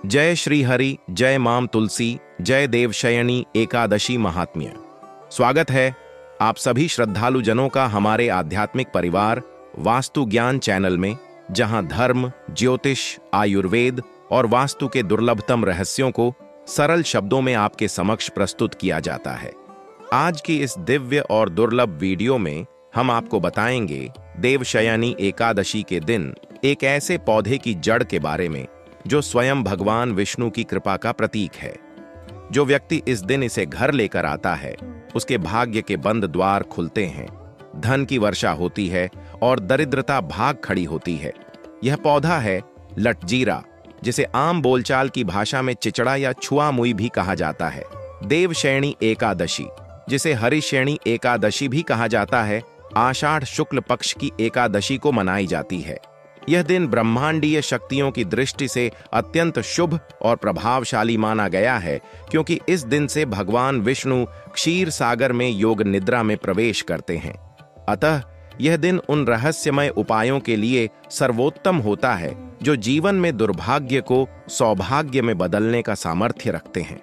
जय श्री हरि, जय माम तुलसी, जय देवशयनी एकादशी महात्म्य। स्वागत है आप सभी श्रद्धालु जनों का हमारे आध्यात्मिक परिवार वास्तु ज्ञान चैनल में, जहां धर्म, ज्योतिष, आयुर्वेद और वास्तु के दुर्लभतम रहस्यों को सरल शब्दों में आपके समक्ष प्रस्तुत किया जाता है। आज की इस दिव्य और दुर्लभ वीडियो में हम आपको बताएंगे देवशयनी एकादशी के दिन एक ऐसे पौधे की जड़ के बारे में जो स्वयं भगवान विष्णु की कृपा का प्रतीक है। जो व्यक्ति इस दिन इसे घर लेकर आता है, उसके भाग्य के बंद द्वार खुलते हैं, धन की वर्षा होती है और दरिद्रता भाग खड़ी होती है। यह पौधा है लटजीरा, जिसे आम बोलचाल की भाषा में चिचड़ा या छुआ मुई भी कहा जाता है। देवशयनी एकादशी, जिसे हरिशयनी एकादशी भी कहा जाता है, आषाढ़ शुक्ल पक्ष की एकादशी को मनाई जाती है। यह दिन ब्रह्मांडीय शक्तियों की दृष्टि से अत्यंत शुभ और प्रभावशाली माना गया है, क्योंकि इस दिन से भगवान विष्णु क्षीर सागर में योग निद्रा में प्रवेश करते हैं। अतः यह दिन उन रहस्यमय उपायों के लिए सर्वोत्तम होता है जो जीवन में दुर्भाग्य को सौभाग्य में बदलने का सामर्थ्य रखते हैं।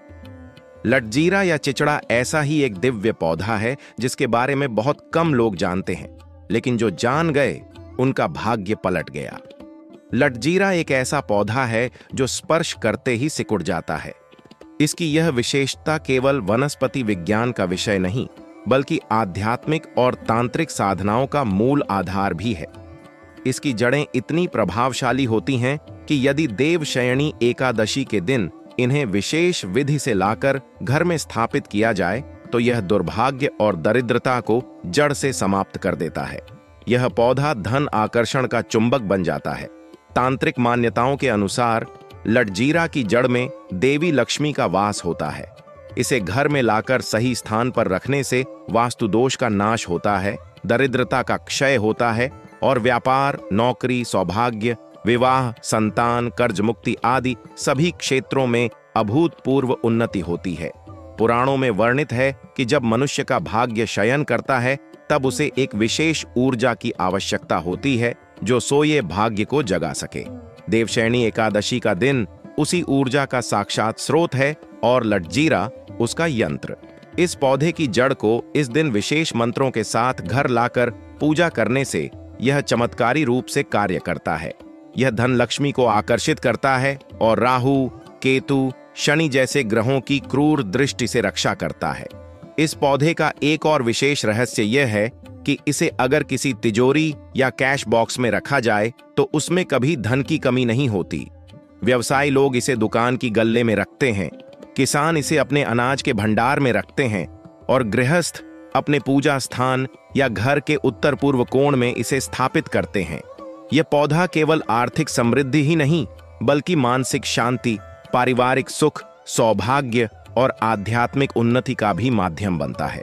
लटजीरा या चिचड़ा ऐसा ही एक दिव्य पौधा है जिसके बारे में बहुत कम लोग जानते हैं, लेकिन जो जान गए उनका भाग्य पलट गया। लटजीरा एक ऐसा पौधा है जो स्पर्श करते ही सिकुड़ जाता है। इसकी यह विशेषता केवल वनस्पति विज्ञान का विषय नहीं, बल्कि आध्यात्मिक और तांत्रिक साधनाओं का मूल आधार भी है। इसकी जड़ें इतनी प्रभावशाली होती हैं कि यदि देवशयनी एकादशी के दिन इन्हें विशेष विधि से लाकर घर में स्थापित किया जाए तो यह दुर्भाग्य और दरिद्रता को जड़ से समाप्त कर देता है। यह पौधा धन आकर्षण का चुंबक बन जाता है। तांत्रिक मान्यताओं के अनुसार लटजीरा की जड़ में देवी लक्ष्मी का वास होता है। इसे घर में लाकर सही स्थान पर रखने से वास्तु दोष का नाश होता है, दरिद्रता का क्षय होता है और व्यापार, नौकरी, सौभाग्य, विवाह, संतान, कर्ज मुक्ति आदि सभी क्षेत्रों में अभूतपूर्व उन्नति होती है। पुराणों में वर्णित है कि जब मनुष्य का भाग्य शयन करता है तब उसे एक विशेष ऊर्जा की आवश्यकता होती है जो सोए भाग्य को जगा सके। देवशयनी एकादशी का दिन उसी ऊर्जा का साक्षात स्रोत है और लटजीरा उसका यंत्र। इस पौधे की जड़ को इस दिन विशेष मंत्रों के साथ घर लाकर पूजा करने से यह चमत्कारी रूप से कार्य करता है। यह धन लक्ष्मी को आकर्षित करता है और राहु, केतु, शनि जैसे ग्रहों की क्रूर दृष्टि से रक्षा करता है। इस पौधे का एक और विशेष रहस्य यह है कि इसे अगर किसी तिजोरी या कैश बॉक्स में रखा जाए तो उसमें कभी धन की कमी नहीं होती। व्यवसायी लोग इसे दुकान की गल्ले में रखते हैं, किसान इसे अपने अनाज के भंडार में रखते हैं और गृहस्थ अपने पूजा स्थान या घर के उत्तर पूर्व कोण में इसे स्थापित करते हैं। यह पौधा केवल आर्थिक समृद्धि ही नहीं, बल्कि मानसिक शांति, पारिवारिक सुख, सौभाग्य और आध्यात्मिक उन्नति का भी माध्यम बनता है।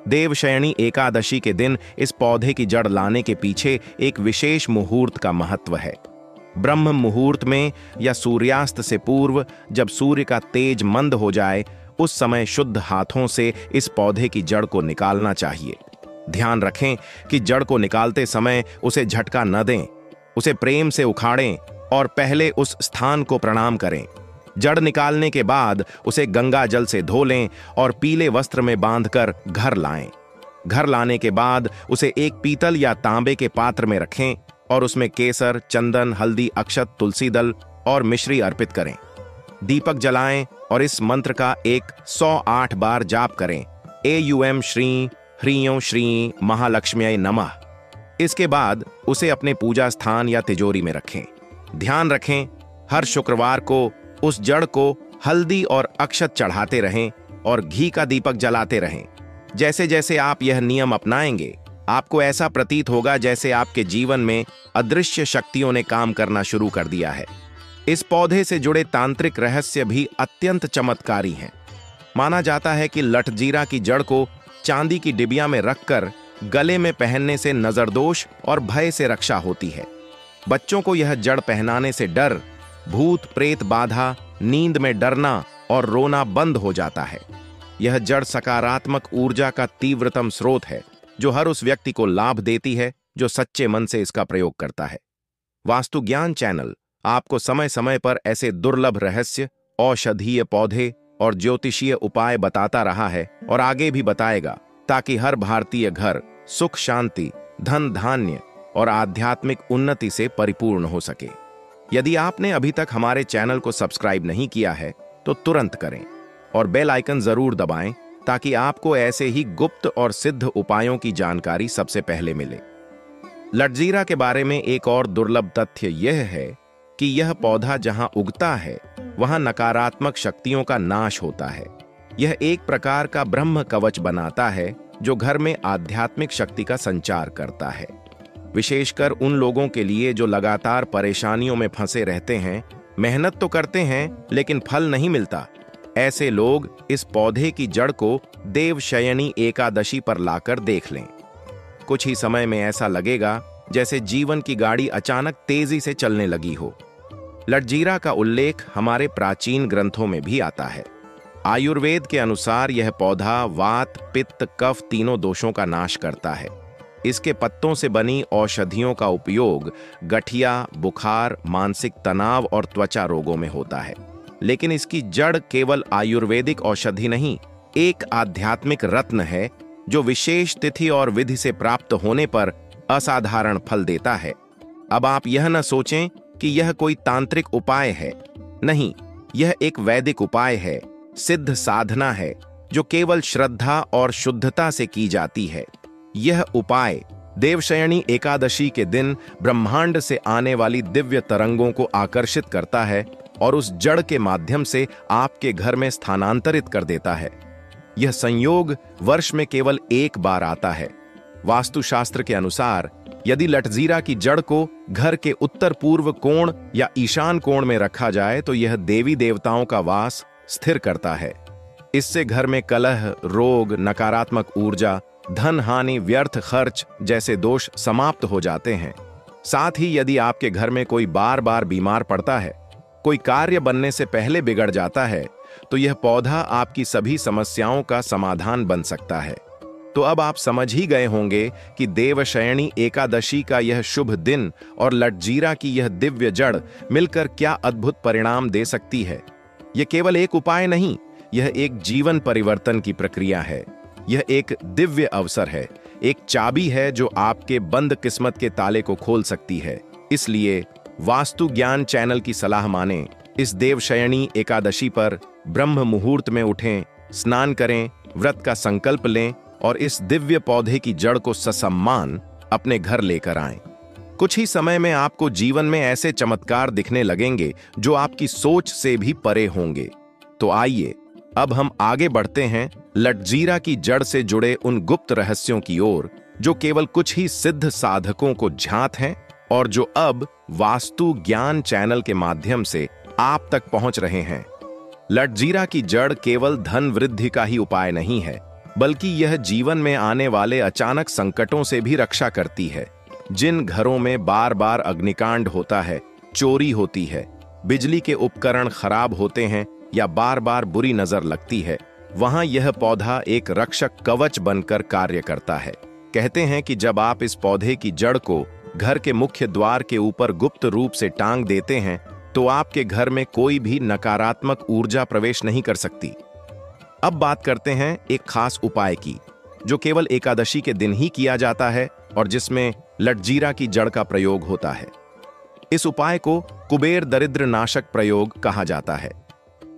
देवशयनी एकादशी के दिन इस पौधे की जड़ लाने के पीछे एक विशेष मुहूर्त का महत्व है। ब्रह्म मुहूर्त में या सूर्यास्त से पूर्व जब सूर्य का तेज मंद हो जाए, उस समय शुद्ध हाथों से इस पौधे की जड़ को निकालना चाहिए। ध्यान रखें कि जड़ को निकालते समय उसे झटका न दें, उसे प्रेम से उखाड़ें और पहले उस स्थान को प्रणाम करें। जड़ निकालने के बाद उसे गंगा जल से धो लें और पीले वस्त्र में बांधकर घर लाएं। घर लाने के बाद उसे एक पीतल या तांबे के पात्र में रखें और उसमें केसर, चंदन, हल्दी, अक्षत, तुलसी दल और मिश्री अर्पित करें। दीपक जलाएं और इस मंत्र का 108 बार जाप करें। एयूएम श्री ह्रीं श्री महालक्ष्म्यै नमः। इसके बाद उसे अपने पूजा स्थान या तिजोरी में रखें। ध्यान रखें, हर शुक्रवार को उस जड़ को हल्दी और अक्षत चढ़ाते रहें और घी का दीपक जलाते रहें। जैसे जैसे आप यह नियम अपनाएंगे, आपको ऐसा प्रतीत होगा जैसे आपके जीवन में अदृश्य शक्तियों ने काम करना शुरू कर दिया है। इस पौधे से जुड़े तांत्रिक रहस्य भी अत्यंत चमत्कारी हैं। माना जाता है कि लटजीरा की जड़ को चांदी की डिबिया में रखकर गले में पहनने से नजरदोष और भय से रक्षा होती है। बच्चों को यह जड़ पहनाने से डर, भूत प्रेत बाधा, नींद में डरना और रोना बंद हो जाता है। यह जड़ सकारात्मक ऊर्जा का तीव्रतम स्रोत है जो हर उस व्यक्ति को लाभ देती है जो सच्चे मन से इसका प्रयोग करता है। वास्तु ज्ञान चैनल आपको समय समय पर ऐसे दुर्लभ रहस्य, औषधीय पौधे और ज्योतिषीय उपाय बताता रहा है और आगे भी बताएगा, ताकि हर भारतीय घर सुख शांति, धन धान्य और आध्यात्मिक उन्नति से परिपूर्ण हो सके। यदि आपने अभी तक हमारे चैनल को सब्सक्राइब नहीं किया है तो तुरंत करें और बेल आइकन जरूर दबाएं, ताकि आपको ऐसे ही गुप्त और सिद्ध उपायों की जानकारी सबसे पहले मिले। लटजीरा के बारे में एक और दुर्लभ तथ्य यह है कि यह पौधा जहां उगता है वहां नकारात्मक शक्तियों का नाश होता है। यह एक प्रकार का ब्रह्म कवच बनाता है जो घर में आध्यात्मिक शक्ति का संचार करता है। विशेषकर उन लोगों के लिए जो लगातार परेशानियों में फंसे रहते हैं, मेहनत तो करते हैं लेकिन फल नहीं मिलता। ऐसे लोग इस पौधे की जड़ को देवशयनी एकादशी पर लाकर देख लें। कुछ ही समय में ऐसा लगेगा जैसे जीवन की गाड़ी अचानक तेजी से चलने लगी हो। लटजीरा का उल्लेख हमारे प्राचीन ग्रंथों में भी आता है। आयुर्वेद के अनुसार यह पौधा वात, पित्त, कफ तीनों दोषों का नाश करता है। इसके पत्तों से बनी औषधियों का उपयोग गठिया, बुखार, मानसिक तनाव और त्वचा रोगों में होता है। लेकिन इसकी जड़ केवल आयुर्वेदिक औषधि नहीं, एक आध्यात्मिक रत्न है जो विशेष तिथि और विधि से प्राप्त होने पर असाधारण फल देता है। अब आप यह न सोचें कि यह कोई तांत्रिक उपाय है। नहीं, यह एक वैदिक उपाय है, सिद्ध साधना है जो केवल श्रद्धा और शुद्धता से की जाती है। यह उपाय देवशयनी एकादशी के दिन ब्रह्मांड से आने वाली दिव्य तरंगों को आकर्षित करता है और उस जड़ के माध्यम से आपके घर में स्थानांतरित कर देता है। यह संयोग वर्ष में केवल एक बार आता है। वास्तुशास्त्र के अनुसार यदि लटजीरा की जड़ को घर के उत्तर पूर्व कोण या ईशान कोण में रखा जाए तो यह देवी देवताओं का वास स्थिर करता है। इससे घर में कलह, रोग, नकारात्मक ऊर्जा, धन हानि, व्यर्थ खर्च जैसे दोष समाप्त हो जाते हैं। साथ ही यदि आपके घर में कोई बार बार बीमार पड़ता है, कोई कार्य बनने से पहले बिगड़ जाता है, तो यह पौधा आपकी सभी समस्याओं का समाधान बन सकता है। तो अब आप समझ ही गए होंगे कि देवशयनी एकादशी का यह शुभ दिन और लटजीरा की यह दिव्य जड़ मिलकर क्या अद्भुत परिणाम दे सकती है। यह केवल एक उपाय नहीं, यह एक जीवन परिवर्तन की प्रक्रिया है। यह एक दिव्य अवसर है, एक चाबी है जो आपके बंद किस्मत के ताले को खोल सकती है। इसलिए वास्तु ज्ञान चैनल की सलाह मानें। इस देवशयनी एकादशी पर ब्रह्म मुहूर्त में उठें, स्नान करें, व्रत का संकल्प लें और इस दिव्य पौधे की जड़ को ससम्मान अपने घर लेकर आएं। कुछ ही समय में आपको जीवन में ऐसे चमत्कार दिखने लगेंगे जो आपकी सोच से भी परे होंगे। तो आइए अब हम आगे बढ़ते हैं लटजीरा की जड़ से जुड़े उन गुप्त रहस्यों की ओर जो केवल कुछ ही सिद्ध साधकों को ज्ञात हैं और जो अब वास्तु ज्ञान चैनल के माध्यम से आप तक पहुंच रहे हैं। लटजीरा की जड़ केवल धन वृद्धि का ही उपाय नहीं है, बल्कि यह जीवन में आने वाले अचानक संकटों से भी रक्षा करती है। जिन घरों में बार बार अग्निकांड होता है, चोरी होती है, बिजली के उपकरण खराब होते हैं या बार बार बुरी नजर लगती है, वहां यह पौधा एक रक्षक कवच बनकर कार्य करता है। कहते हैं कि जब आप इस पौधे की जड़ को घर के मुख्य द्वार के ऊपर गुप्त रूप से टांग देते हैं तो आपके घर में कोई भी नकारात्मक ऊर्जा प्रवेश नहीं कर सकती। अब बात करते हैं एक खास उपाय की जो केवल एकादशी के दिन ही किया जाता है और जिसमें लटजीरा की जड़ का प्रयोग होता है। इस उपाय को कुबेर दरिद्र नाशक प्रयोग कहा जाता है।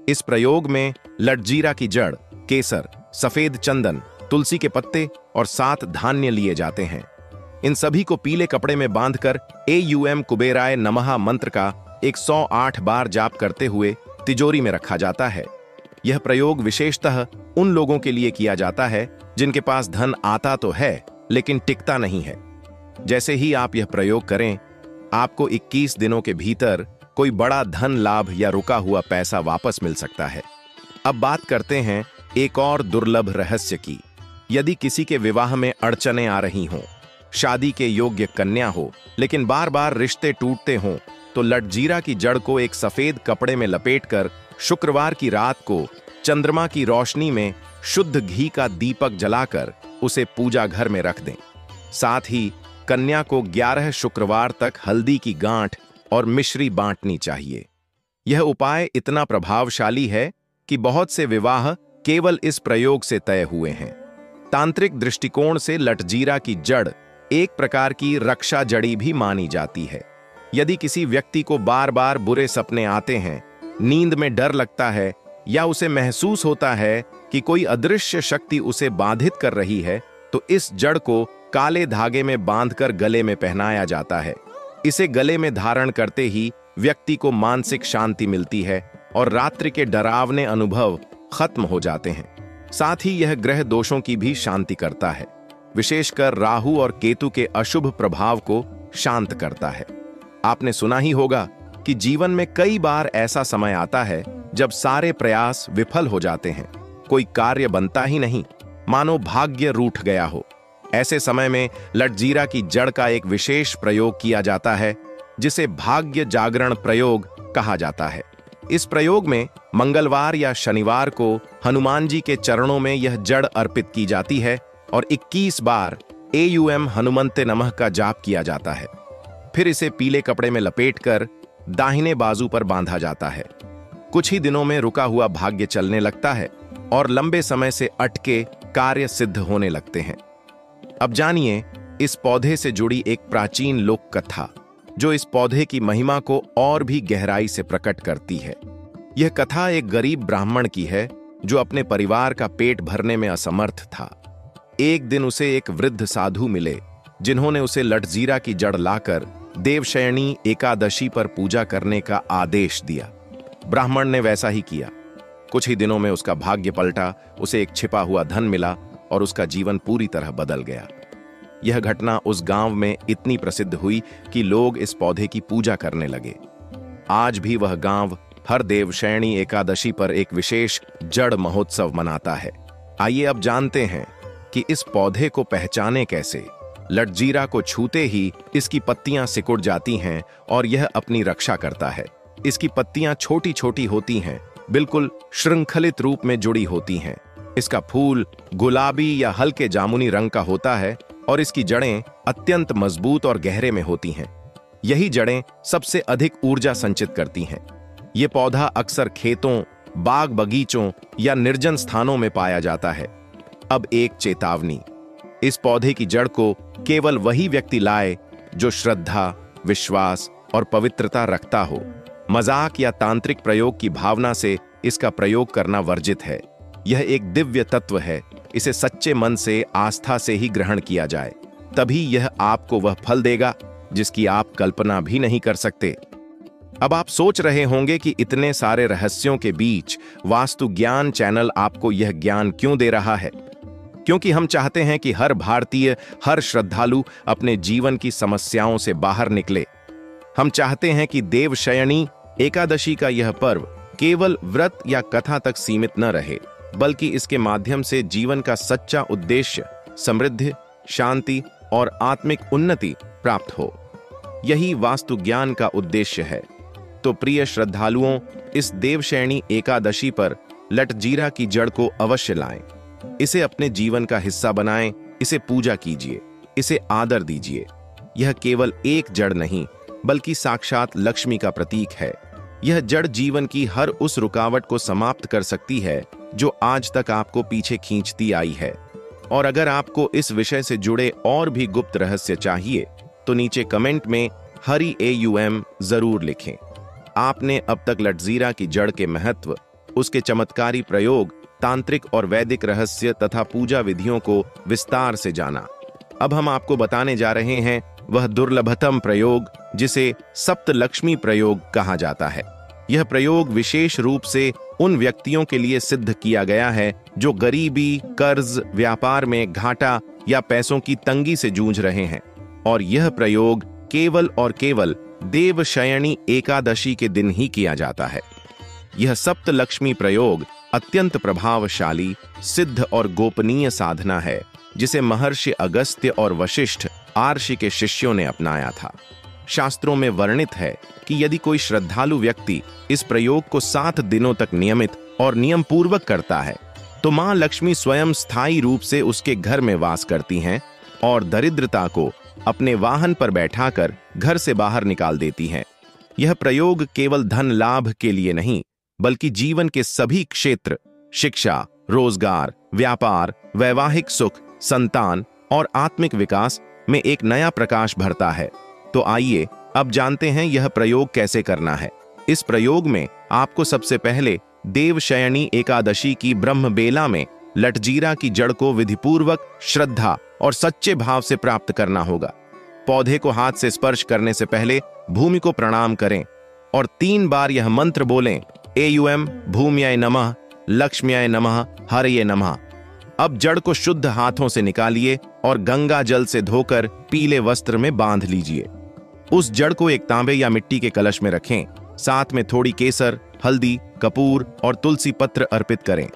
इस प्रयोग में लटजीरा की जड़, केसर, सफेद चंदन, तुलसी के पत्ते और 7 धान्य लिए जाते हैं। इन सभी को पीले कपड़े में बांधकर एयूएम कुबेराय नमः मंत्र का 108 बार जाप करते हुए तिजोरी में रखा जाता है। यह प्रयोग विशेषतः उन लोगों के लिए किया जाता है जिनके पास धन आता तो है लेकिन टिकता नहीं है। जैसे ही आप यह प्रयोग करें, आपको 21 दिनों के भीतर कोई बड़ा धन लाभ या रुका हुआ पैसा वापस मिल सकता है। अब बात करते हैं एक और दुर्लभ रहस्य की। यदि किसी के विवाह में अड़चनें आ रही हों, शादी के योग्य कन्या हो लेकिन बार बार रिश्ते टूटते हों, तो लटजीरा की जड़ को एक सफेद कपड़े में लपेटकर शुक्रवार की रात को चंद्रमा की रोशनी में शुद्ध घी का दीपक जलाकर उसे पूजा घर में रख दें। साथ ही कन्या को 11 शुक्रवार तक हल्दी की गांठ और मिश्री बांटनी चाहिए। यह उपाय इतना प्रभावशाली है कि बहुत से विवाह केवल इस प्रयोग से तय हुए हैं। तांत्रिक दृष्टिकोण से लटजीरा की जड़ एक प्रकार की रक्षा जड़ी भी मानी जाती है। यदि किसी व्यक्ति को बार बार बुरे सपने आते हैं, नींद में डर लगता है या उसे महसूस होता है कि कोई अदृश्य शक्ति उसे बाधित कर रही है, तो इस जड़ को काले धागे में बांधकर गले में पहनाया जाता है। इसे गले में धारण करते ही व्यक्ति को मानसिक शांति मिलती है और रात्रि के डरावने अनुभव खत्म हो जाते हैं। साथ ही यह ग्रह दोषों की भी शांति करता है, विशेषकर राहु और केतु के अशुभ प्रभाव को शांत करता है। आपने सुना ही होगा कि जीवन में कई बार ऐसा समय आता है जब सारे प्रयास विफल हो जाते हैं, कोई कार्य बनता ही नहीं, मानो भाग्य रूठ गया हो। ऐसे समय में लटजीरा की जड़ का एक विशेष प्रयोग किया जाता है, जिसे भाग्य जागरण प्रयोग कहा जाता है। इस प्रयोग में मंगलवार या शनिवार को हनुमान जी के चरणों में यह जड़ अर्पित की जाती है और 21 बार एयूएम हनुमन्ते नमः का जाप किया जाता है। फिर इसे पीले कपड़े में लपेटकर दाहिने बाजू पर बांधा जाता है। कुछ ही दिनों में रुका हुआ भाग्य चलने लगता है और लंबे समय से अटके कार्य सिद्ध होने लगते हैं। अब जानिए इस पौधे से जुड़ी एक प्राचीन लोक कथा, जो इस पौधे की महिमा को और भी गहराई से प्रकट करती है। यह कथा एक गरीब ब्राह्मण की है जो अपने परिवार का पेट भरने में असमर्थ था। एक दिन उसे एक वृद्ध साधु मिले, जिन्होंने उसे लटजीरा की जड़ लाकर देवशयनी एकादशी पर पूजा करने का आदेश दिया। ब्राह्मण ने वैसा ही किया। कुछ ही दिनों में उसका भाग्य पलटा, उसे एक छिपा हुआ धन मिला और उसका जीवन पूरी तरह बदल गया। यह घटना उस गांव में इतनी प्रसिद्ध हुई कि लोग इस पौधे की पूजा करने लगे। आज भी वह गांव हर देवशयनी एकादशी पर एक विशेष जड़ महोत्सव मनाता है। आइए अब जानते हैं कि इस पौधे को पहचाने कैसे। लटजीरा को छूते ही इसकी पत्तियां सिकुड़ जाती हैं और यह अपनी रक्षा करता है। इसकी पत्तियां छोटी छोटी होती हैं, बिल्कुल श्रृंखलित रूप में जुड़ी होती हैं। इसका फूल गुलाबी या हल्के जामुनी रंग का होता है और इसकी जड़ें अत्यंत मजबूत और गहरे में होती हैं। यही जड़ें सबसे अधिक ऊर्जा संचित करती हैं। यह पौधा अक्सर खेतों, बाग बगीचों या निर्जन स्थानों में पाया जाता है। अब एक चेतावनी, इस पौधे की जड़ को केवल वही व्यक्ति लाए जो श्रद्धा, विश्वास और पवित्रता रखता हो। मजाक या तांत्रिक प्रयोग की भावना से इसका प्रयोग करना वर्जित है। यह एक दिव्य तत्व है, इसे सच्चे मन से, आस्था से ही ग्रहण किया जाए, तभी यह आपको वह फल देगा जिसकी आप कल्पना भी नहीं कर सकते। अब आप सोच रहे होंगे कि इतने सारे रहस्यों के बीच वास्तु ज्ञान चैनल आपको यह ज्ञान क्यों दे रहा है? क्योंकि हम चाहते हैं कि हर भारतीय, हर श्रद्धालु अपने जीवन की समस्याओं से बाहर निकले। हम चाहते हैं कि देवशयनी एकादशी का यह पर्व केवल व्रत या कथा तक सीमित न रहे, बल्कि इसके माध्यम से जीवन का सच्चा उद्देश्य समृद्धि, शांति और आत्मिक उन्नति प्राप्त हो। यही वास्तु ज्ञान का उद्देश्य है। तो प्रिय श्रद्धालुओं, इस देवशयनी एकादशी पर लटजीरा की जड़ को अवश्य लाएं। इसे अपने जीवन का हिस्सा बनाएं, इसे पूजा कीजिए, इसे आदर दीजिए। यह केवल एक जड़ नहीं, बल्कि साक्षात लक्ष्मी का प्रतीक है। यह जड़ जीवन की हर उस रुकावट को समाप्त कर सकती है जो आज तक आपको पीछे खींचती आई है। और अगर आपको इस विषय से जुड़े और भी गुप्त रहस्य चाहिए, तो नीचे कमेंट में हरि एयूएम जरूर लिखें। आपने अब तक लटजीरा की जड़ के महत्व, उसके चमत्कारी प्रयोग, तांत्रिक और वैदिक रहस्य तथा पूजा विधियों को विस्तार से जाना। अब हम आपको बताने जा रहे हैं वह दुर्लभतम प्रयोग, जिसे सप्तलक्ष्मी प्रयोग कहा जाता है। यह प्रयोग विशेष रूप से उन व्यक्तियों के लिए सिद्ध किया गया है जो गरीबी, कर्ज, व्यापार में घाटा या पैसों की तंगी से जूझ रहे हैं। और यह प्रयोग केवल और केवल देवशयनी एकादशी के दिन ही किया जाता है। यह सप्तलक्ष्मी प्रयोग अत्यंत प्रभावशाली, सिद्ध और गोपनीय साधना है, जिसे महर्षि अगस्त्य और वशिष्ठ आर्षि के शिष्यों ने अपनाया था। शास्त्रों में वर्णित है कि यदि कोई श्रद्धालु व्यक्ति इस प्रयोग को 7 दिनों तक नियमित और नियम पूर्वक करता है, तो मां लक्ष्मी स्वयं स्थायी रूप से उसके घर में वास करती हैं और दरिद्रता को अपने वाहन पर बैठाकर घर से बाहर निकाल देती हैं। यह प्रयोग केवल धन लाभ के लिए नहीं, बल्कि जीवन के सभी क्षेत्र, शिक्षा, रोजगार, व्यापार, वैवाहिक सुख, संतान और आत्मिक विकास में एक नया प्रकाश भरता है। तो आइए अब जानते हैं यह प्रयोग कैसे करना है। इस प्रयोग में आपको सबसे पहले देवशयनी एकादशी की ब्रह्मबेला में लटजीरा की जड़ को विधिपूर्वक, श्रद्धा और सच्चे भाव से प्राप्त करना होगा। पौधे को हाथ से स्पर्श करने से पहले भूमि को प्रणाम करें और 3 बार यह मंत्र बोलें, एयुएम भूम्याय नमः, लक्ष्म्याय नमः, हरये नमः। अब जड़ को शुद्ध हाथों से निकालिए और गंगा जल से धोकर पीले वस्त्र में बांध लीजिए। उस जड़ को एक तांबे या मिट्टी के कलश में रखें। साथ में थोड़ी केसर, हल्दी, कपूर और तुलसी पत्र अर्पित करें।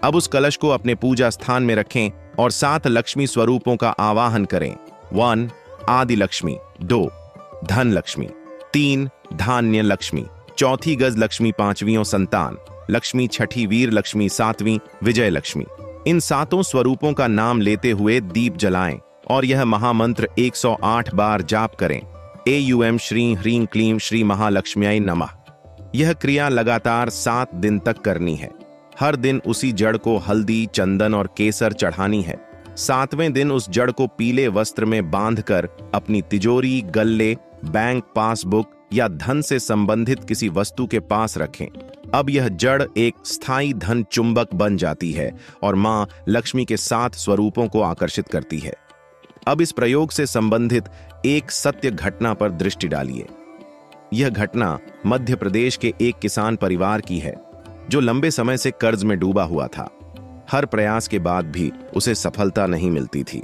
अब उस कलश को अपने पूजा स्थान में रखें और 7 लक्ष्मी स्वरूपों का आवाहन करें। 1 आदि लक्ष्मी, 2 धन लक्ष्मी, 3 धान्य लक्ष्मी, 4 गज लक्ष्मी, 5वीं संतान लक्ष्मी, 6ठी वीर लक्ष्मी, 7वीं विजय लक्ष्मी। इन 7 स्वरूपों का नाम लेते हुए दीप जलाएं और यह महामंत्र 108 बार जाप करें। एयुएम श्री ह्रीं क्लीं श्री महालक्ष्म्याय नमः। यह क्रिया लगातार 7 दिन तक करनी है। हर दिन उसी जड़ को हल्दी, चंदन और केसर चढ़ानी है। 7वें दिन उस जड़ को पीले वस्त्र में बांधकर अपनी तिजोरी, गल्ले, बैंक पासबुक या धन से संबंधित किसी वस्तु के पास रखें। अब यह जड़ एक स्थायी धन चुंबक बन जाती है और मां लक्ष्मी के 7 स्वरूपों को आकर्षित करती है। अब इस प्रयोग से संबंधित एक सत्य घटना पर दृष्टि डालिए। यह घटना मध्य प्रदेश के एक किसान परिवार की है जो लंबे समय से कर्ज में डूबा हुआ था। हर प्रयास के बाद भी उसे सफलता नहीं मिलती थी।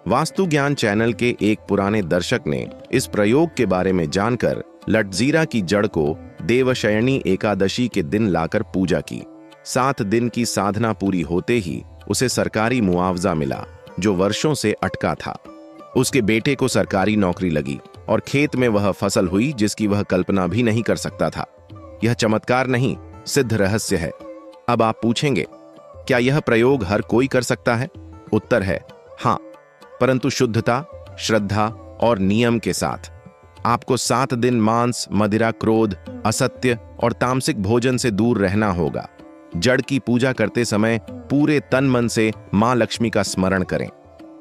वास्तु ज्ञान चैनल के एक पुराने दर्शक ने इस प्रयोग के बारे में जानकर लटजीरा की जड़ को देवशयनी एकादशी के दिन लाकर पूजा की। 7 दिन की साधना पूरी होते ही उसे सरकारी मुआवजा मिला जो वर्षों से अटका था। उसके बेटे को सरकारी नौकरी लगी और खेत में वह फसल हुई जिसकी वह कल्पना भी नहीं कर सकता था। यह चमत्कार नहीं, सिद्ध रहस्य है। अब आप पूछेंगे, क्या यह प्रयोग हर कोई कर सकता है? उत्तर है हां, परंतु शुद्धता, श्रद्धा और नियम के साथ। आपको 7 दिन मांस, मदिरा, क्रोध, असत्य और तामसिक भोजन से दूर रहना होगा। जड़ की पूजा करते समय पूरे तन मन से मां लक्ष्मी का स्मरण करें।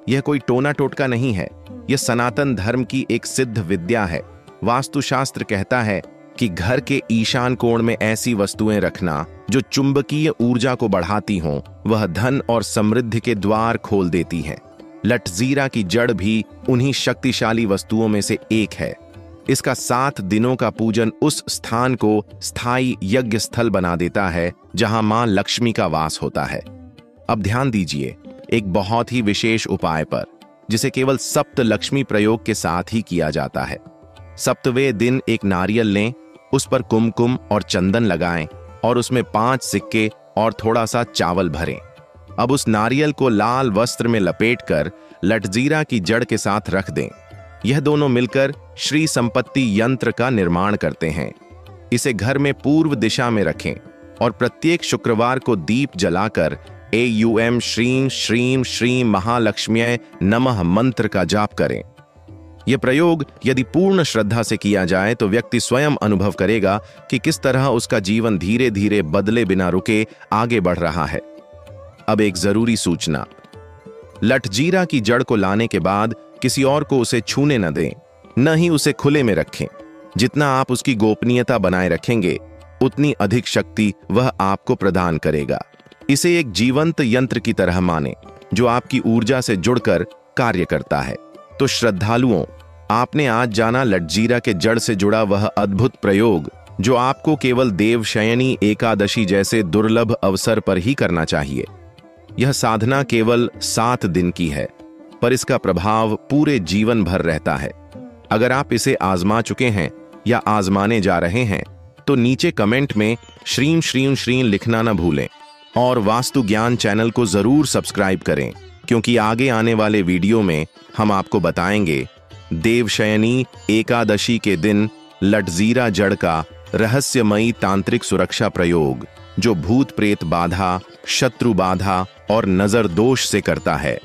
यह कोई टोना टोटका नहीं है, यह सनातन धर्म की एक सिद्ध विद्या है। वास्तुशास्त्र कहता है कि घर के ईशान कोण में ऐसी वस्तुएं रखना जो चुंबकीय ऊर्जा को बढ़ाती हों, वह धन और समृद्धि के द्वार खोल देती हैं। लटजीरा की जड़ भी उन्हीं शक्तिशाली वस्तुओं में से एक है। इसका 7 दिनों का पूजन उस स्थान को स्थायी यज्ञ स्थल बना देता है जहां मां लक्ष्मी का वास होता है। अब ध्यान दीजिए एक बहुत ही विशेष उपाय पर, जिसे केवल सप्त लक्ष्मी प्रयोग के साथ ही किया जाता है। 7वें दिन एक नारियल लें, उस पर कुमकुम और चंदन लगाएं और उसमें 5 सिक्के और थोड़ा सा चावल भरें। अब उस नारियल को लाल वस्त्र में लपेटकर लटजीरा की जड़ के साथ रख दें। यह दोनों मिलकर श्री संपत्ति यंत्र का निर्माण करते हैं। इसे घर में पूर्व दिशा में रखें और प्रत्येक शुक्रवार को दीप जलाकर एयुएम श्रीं श्रीं श्रीं महालक्ष्म्याय नमः मंत्र का जाप करें। यह प्रयोग यदि पूर्ण श्रद्धा से किया जाए तो व्यक्ति स्वयं अनुभव करेगा कि किस तरह उसका जीवन धीरे धीरे बदले बिना रुके आगे बढ़ रहा है। अब एक जरूरी सूचना, लटजीरा की जड़ को लाने के बाद किसी और को उसे छूने न दें, न ही उसे खुले में रखें। जितना आप उसकी गोपनीयता बनाए रखेंगे, उतनी अधिक शक्ति वह आपको प्रदान करेगा। इसे एक जीवंत यंत्र की तरह माने जो आपकी ऊर्जा से जुड़कर कार्य करता है। तो श्रद्धालुओं, आपने आज जाना लटजीरा के जड़ से जुड़ा वह अद्भुत प्रयोग जो आपको केवल देवशयनी एकादशी जैसे दुर्लभ अवसर पर ही करना चाहिए। यह साधना केवल 7 दिन की है, पर इसका प्रभाव पूरे जीवन भर रहता है। अगर आप इसे आजमा चुके हैं या आजमाने जा रहे हैं तो नीचे कमेंट में श्रीं श्रीं श्रीं लिखना न भूलें और वास्तु ज्ञान चैनल को जरूर सब्सक्राइब करें, क्योंकि आगे आने वाले वीडियो में हम आपको बताएंगे देवशयनी एकादशी के दिन लटजीरा जड़ का रहस्यमयी तांत्रिक सुरक्षा प्रयोग जो भूत प्रेत बाधा, शत्रु बाधा और नजर दोष से करता है।